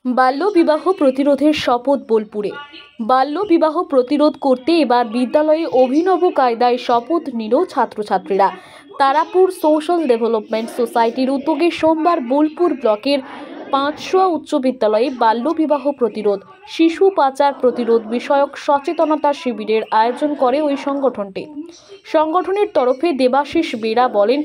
বাল্যবিবাহ প্রতিরোধের শপথ বোলপুরে। বাল্যবিবাহ প্রতিরোধ করতে এবার বিদ্যালয়ে অভিনব কায়দায় শপথ নিল ছাত্রছাত্রীরা। তারাপুর সোশ্যাল ডেভেলপমেন্ট সোসাইটির উদ্যোগে সোমবার বোলপুর ব্লকের পাঁচশোয়া উচ্চ বিদ্যালয়ে বাল্যবিবাহ প্রতিরোধ, শিশু পাচার প্রতিরোধ বিষয়ক সচেতনতা শিবিরের আয়োজন করে ওই সংগঠনটি। সংগঠনের তরফে দেবাশিস বেরা বলেন,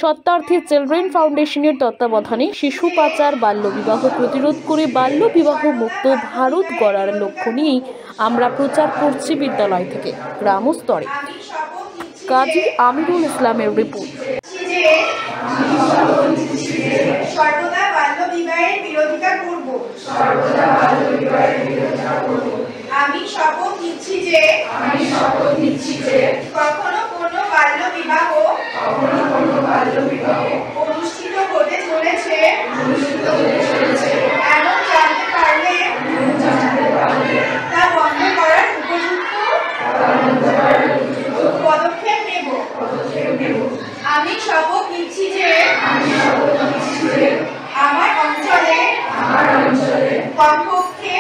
সত্যার্থী চিলড্রেন ফাউন্ডেশনের তত্ত্বাবধানে শিশু পাচার বাল্যবিবাহ প্রতিরোধ করে বাল্যবিবাহ মুক্ত ভারত গড়ার লক্ষ্য নিয়েই আমরা প্রচার করছি বিদ্যালয় থেকে গ্রাম স্তরে। কাজী আমিরুল ইসলামের রিপোর্ট। সর্বদা বাল্যবিবাহের বিরোধিতা করব। আমি শপথ নিচ্ছি যে কখনো কোনো বাল্যবিবাহ অনুষ্ঠিত হতে চলেছে এমন জানতে পারলে তা বন্ধ করার উপযুক্ত পদক্ষেপ নেব। আমি শপথ নিচ্ছি যে আমার অঞ্চলে কমপক্ষে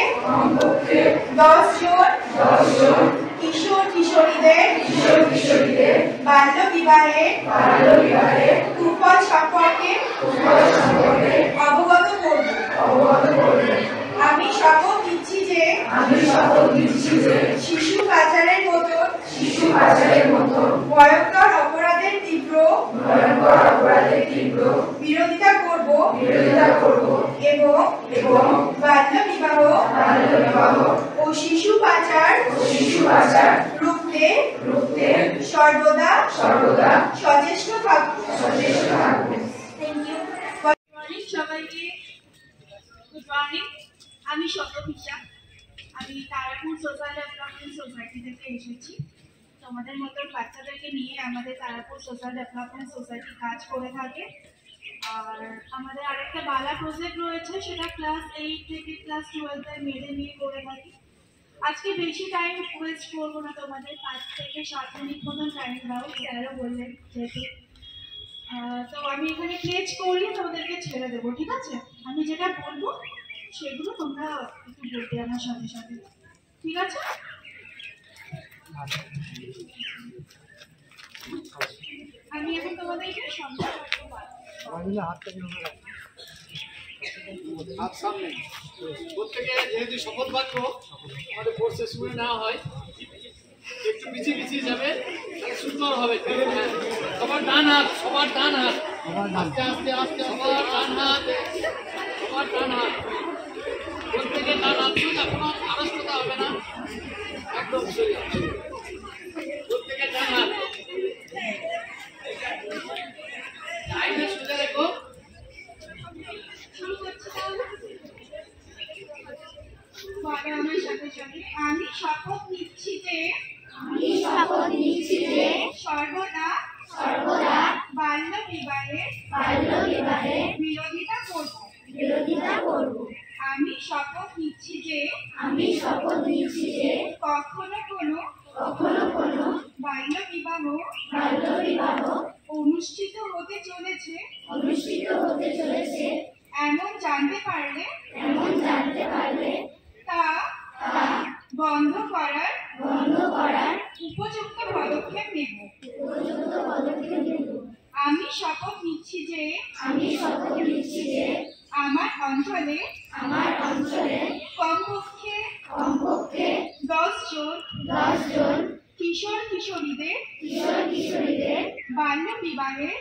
10 জন কিশোর কিশোরীদের বাল্যবিবাহের কুফল সম্পর্কে অবগত করব। আমি শপথ নিচ্ছি যে শিশু পাচারের মতো ভয়ঙ্কর অপরাধের তীব্র বিরোধিতা করব এবং বাল্যবিবাহ ও শিশু পাচার রুখতে সর্বদা সচেষ্ট থাকব। সবাইকে গুড মর্নিং। আমি শতভিষা, আমি তারাপুর সোশ্যাল ডেভেলপমেন্ট সোসাইটি থেকে এসেছি। তোমাদের মতো বাচ্চাদেরকে নিয়ে আমাদের তারাপুর সোশ্যাল ডেভেলপমেন্ট সোসাইটি কাজ করে থাকে। আর আমাদের আরেকটা বালা প্রজেক্ট রয়েছে, সেটা ক্লাস 8 থেকে ক্লাস 12 এর মেয়েদের নিয়ে করে থাকি। আজকে বেশি টাইম ওয়েস্ট করবো না, তোমাদের 5 থেকে 7 মিনিট মতন টাইম দাও, স্যারও বললেন যেহেতু। তো আমি এখানে প্লেজ করিয়ে তোমাদেরকে ছেড়ে দেবো, ঠিক আছে? আমি যেটা বলবো সেগুলো তোমরা একটু বলতে আমার সাথে সাথে, ঠিক আছে? আমি এখন তোমাদেরকে সংখ্যা প্রত্যেকে যেহেতু শপথ বাক্য আমাদের কোর্সে শুনে নেওয়া হয়, একটু পিছিয়ে যাবে, সুন্দর হবে। সবার ডান হাত আস্তে আস্তে সবার ডান হাত প্রত্যেকে ডান হাত শুনে কোনো আড়ষ্টতা হবে না, একদম প্রত্যেকে ডান হাত লাইনে সোজা রেখো। আমার সাথে সাথে আমি শপথ নিচ্ছি যে সর্বদা বাল্যবিবাহের বিরোধিতা করব। আমি শপথ নিচ্ছি যে কখনো কোনো বাল্যবিবাহ অনুষ্ঠিত হতে চলেছে এমন জানতে পারলে তা বন্ধ করার উপযুক্ত পদক্ষেপ নেব। আমি শপথ নিচ্ছি যে আমার অঞ্চলে কমপক্ষে 10 জন কিশোর কিশোরীদের বাল্যবিবাহের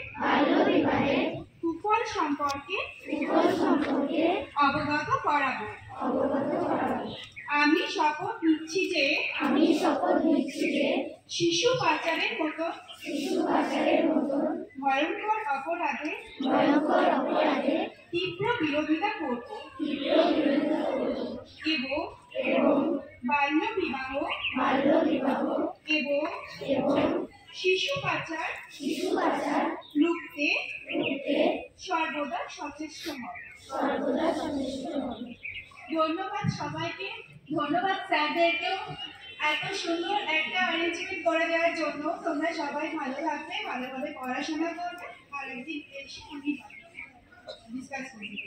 কুফল সম্পর্কে অবগত করাবো। আমি শপথ নিচ্ছি যে শিশু পাচারের মতো ভয়ঙ্কর অপরাধে তীব্র বিরোধিতা করব এবং বাল্যবিবাহ এবং শিশু পাচার রুখতে সর্বদা সচেষ্ট হব। ধন্যবাদ সবাইকে, ধন্যবাদ স্যারদেরকেও এত সুন্দর একটা অ্যারেঞ্জমেন্ট করে দেওয়ার জন্য। তোমরা সবাই ভালো থাকবে, ভালোভাবে পড়াশোনা করবে, আর একদিন এসে আমি ডিসকাস করবো।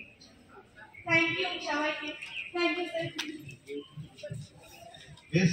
থ্যাংক ইউ সবাইকে, থ্যাংক ইউ স্যার। বেশ